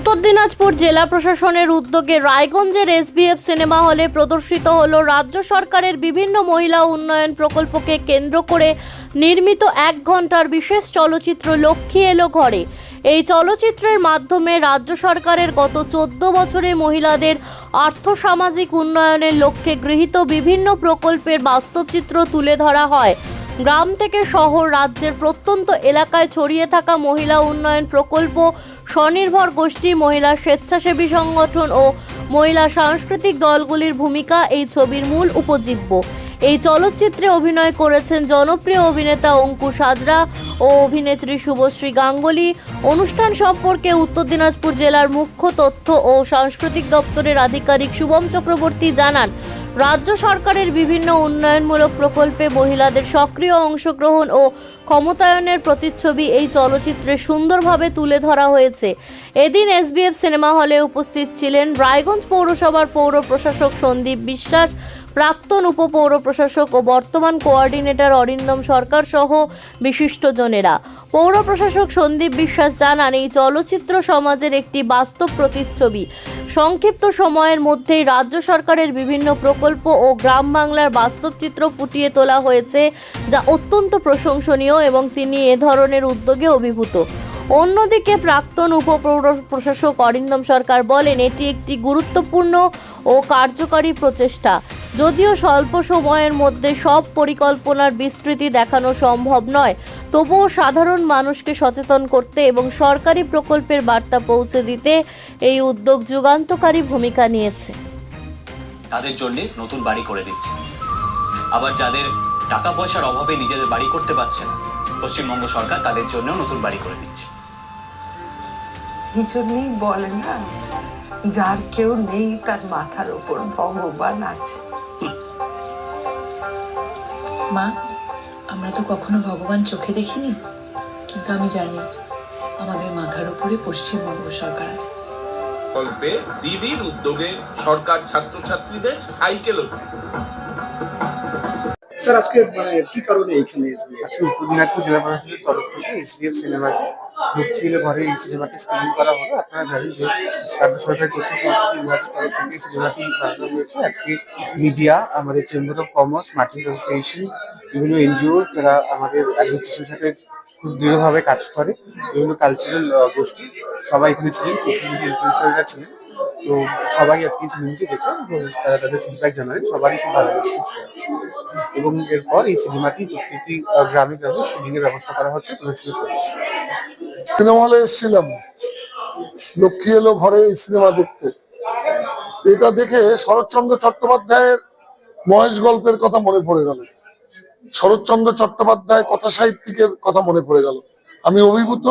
উত্তর দিনাজপুর জেলা প্রশাসনের উদ্যোগে রায়গঞ্জের এসবিএফ সিনেমা হলে প্রদর্শিত হল রাজ্য সরকারের বিভিন্ন মহিলা উন্নয়ন প্রকল্পকে কেন্দ্র করে নির্মিত 1 ঘন্টার বিশেষ চলচ্চিত্র লক্ষ্মী এলো ঘরে। এই চলচ্চিত্রের মাধ্যমে রাজ্য সরকারের গত 14 বছরে মহিলাদের আর্থসামাজিক উন্নয়নের লক্ষ্যে গৃহীত বিভিন্ন প্রকল্পের বাস্তব চিত্র তুলে ধরা হয়। গ্রাম থেকে শহর, রাজ্যের প্রত্যন্ত এলাকায় ছড়িয়ে থাকা মহিলা উন্নয়ন প্রকল্প, স্বনির্ভর গোষ্ঠী, মহিলা স্বেচ্ছাসেবী সংগঠন ও মহিলা সাংস্কৃতিক দলগুলির ভূমিকা এই ছবির মূল উপজীব্য। এই চলচ্চিত্রে অভিনয় করেছেন জনপ্রিয় অভিনেতা অঙ্কুশ হাজরা ও অভিনেত্রী শুভশ্রী গাঙ্গুলি। অনুষ্ঠান সম্পর্কে উত্তর দিনাজপুর জেলার মুখ্য তথ্য ও সাংস্কৃতিক দপ্তরের আধিকারিক শুভম চক্রবর্তী জানান, রাজ্য সরকারের বিভিন্ন উন্নয়নমূলক প্রকল্পে মহিলাদের সক্রিয় অংশগ্রহণ ও ক্ষমতায়নের প্রতিচ্ছবি এই চলচ্চিত্রে সুন্দরভাবে তুলে ধরা হয়েছে। এদিন এসবিএফ সিনেমা হলে উপস্থিত ছিলেন রায়গঞ্জ পৌরসভার পৌর প্রশাসক সন্দীপ বিশ্বাস, প্রাক্তন উপপৌর প্রশাসক ও বর্তমান কোঅর্ডিনেটর অরিন্দম সরকার সহ বিশিষ্টজনেরা। পৌর প্রশাসক সন্দীপ বিশ্বাস জানান, এই চলচ্চিত্র সমাজের একটি বাস্তব প্রতিচ্ছবি। সংক্ষিপ্ত সময়ের মধ্যেই রাজ্য সরকারের বিভিন্ন প্রকল্প ও গ্রাম বাংলার বাস্তব চিত্র ফুটিয়ে তোলা হয়েছে, যা অত্যন্ত প্রশংসনীয় এবং তিনি এ ধরনের উদ্যোগে অভিভূত। অন্যদিকে প্রাক্তন উপপৌর প্রশাসক অরিন্দম সরকার বলেন, এটি একটি গুরুত্বপূর্ণ ও কার্যকরী প্রচেষ্টা। যদিও স্বল্প সময়ের মধ্যে সব পরিকল্পনার বিস্তৃতি দেখানো সম্ভব নয়, তবুও সাধারণ মানুষকে সচেতন করতে এবং সরকারি প্রকল্পের বার্তা পৌঁছে দিতে এই উদ্যোগ যুগান্তকারী ভূমিকা নিয়েছে। তাদের জন্য নতুন বাড়ি করে দিচ্ছে, আবার যাদের টাকা পয়সার অভাবে নিজেদের বাড়ি করতে পারছে না, পশ্চিমবঙ্গ সরকার তাদের জন্য নতুন বাড়ি করে দিচ্ছে। এই জন্যই বলে না, যার কেউ নেই তার মাথার উপর ভগবান আছে। মা, আমরা তো কখনো ভগবান চোখে দেখিনি, কিন্তু আমি জানি আমাদের মাথার উপরে পশ্চিমবঙ্গ সরকার আছে। গল্পে দিদির উদ্যোগে সরকার ছাত্রছাত্রীদের সাইকেল। স্যার, আজকে কি কারণে এখানে আজকে উত্তর দিনাজপুর জেলা প্রশাসনের তরফ থেকে এসবিএফ সিনেমাতে লক্ষ্মী এলো ঘরে এই সিনেমাটি স্ক্রিনিং করা হলো। আপনারা জানেন যে রাজ্য সরকারের তথ্য সংস্কৃতি বিভাগের তরফ থেকে সিনেমাটি বানানো হয়েছে। আজকে মিডিয়া, আমাদের chamber of commerce, merchant association, বিভিন্ন এনজিও যারা আমাদের অ্যাডমিনিস্ট্রেশনের সাথে খুব দৃঢ়ভাবে কাজ করে, বিভিন্ন কালচারাল গোষ্ঠী সবাই এখানে ছিলেন, সোশ্যাল মিডিয়া ইনফ্লুয়েন্সাররা ছিলেন। তো সবাই আজকে এই সিনেমাটি দেখেন এবং তারা তাদের ফিডব্যাক জানালেন, সবারই খুব ভালো লেগেছে। এবং এরপর এই সিনেমাটি প্রত্যেকটি গ্রামে গ্রামে স্ক্রিনিং এর ব্যবস্থা করা হচ্ছে প্রশাসনিক তরফে। সিনেমা হলে এসেছিলাম লক্ষ্মী এলো ঘরে এই সিনেমা দেখতে। এটা দেখে শরৎচন্দ্র চট্টোপাধ্যায়ের মহেশ গল্পের কথা মনে পড়ে গেল, শরৎচন্দ্র চট্টোপাধ্যায় কথা সাহিত্যিকের কথা মনে পড়ে গেল। আমি অভিভূত।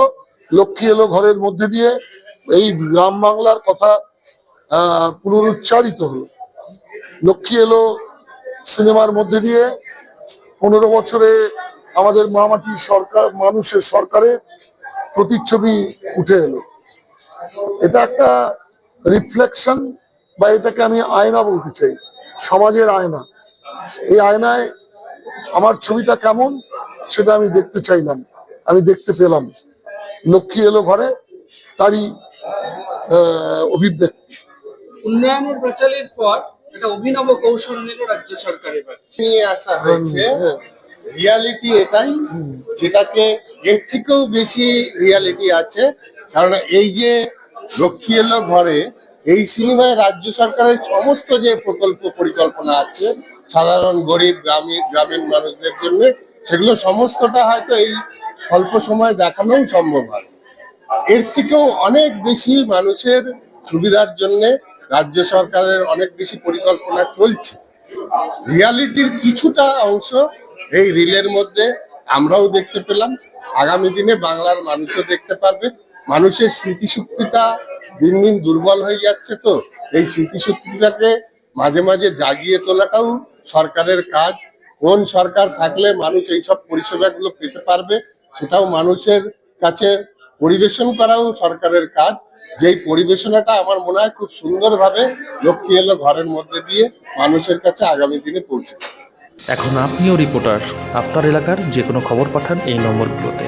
লক্ষ্মী এলো ঘরের মধ্যে দিয়ে এই গ্রাম বাংলার কথা পুনরুচ্চারিত হলো। লক্ষ্মী এলো সিনেমার মধ্যে দিয়ে 15 বছরে আমাদের মামাটি সরকার, মানুষের সরকারের প্রতিচ্ছবি উঠে এলো। এটা একটা রিফ্লেকশন, বা এটাকে আমি আয়না বলতে চাই, সমাজের আয়না। এই আয়নায় আমার ছবিটা কেমন সেটা আমি দেখতে চাইলাম, আমি দেখতে পেলাম। লক্ষ্মী এলো ঘরে তারই অভিব্যক্তি। উন্নয়নের প্রচারের পর এটা অভিনব কৌশল নিল রাজ্য সরকার। এবার নিয়ে আসা হয়েছে রিয়ালিটি এটাই, যেটাকে এর থেকেও বেশি রিয়ালিটি আছে। কারণ এই যে লক্ষ্মী এলো ঘরে, এই সিনেমায় রাজ্য সরকারের সমস্ত যে প্রকল্প পরিকল্পনা আছে সাধারণ গরিব গ্রামীণ মানুষদের জন্য, সেগুলো সমস্তটা হয়তো এই স্বল্প সময় দেখানোও সম্ভব হয়। এর থেকেও অনেক বেশি মানুষের সুবিধার জন্য রাজ্য সরকারের অনেক বেশি পরিকল্পনা চলছে। রিয়ালিটির কিছুটা অংশ এই রিলের মধ্যে আমরাও দেখতে পেলাম। আগামী দিনে বাংলার মানুষও দেখতে পারবে। মানুষের স্মৃতিশক্তিটা দিন দিন দুর্বল হয়ে যাচ্ছে, তো এই স্মৃতিশক্তিটাকে মাঝে মাঝে জাগিয়ে তোলাটাও সরকারের কাজ। কোন সরকার থাকলে মানুষ এইসব পরিষেবাগুলো পেতে পারবে সেটাও মানুষের কাছে পরিবেশন করাও সরকারের কাজ। যেই পরিবেশনাটা আমার মনে হয় খুব সুন্দরভাবে লক্ষ্মী এলো ঘরের মধ্যে দিয়ে মানুষের কাছে আগামী দিনে পৌঁছে। এখন আপনিও রিপোর্টার, আপনার এলাকার যে কোনো খবর পাঠান এই নম্বরগুলোতে।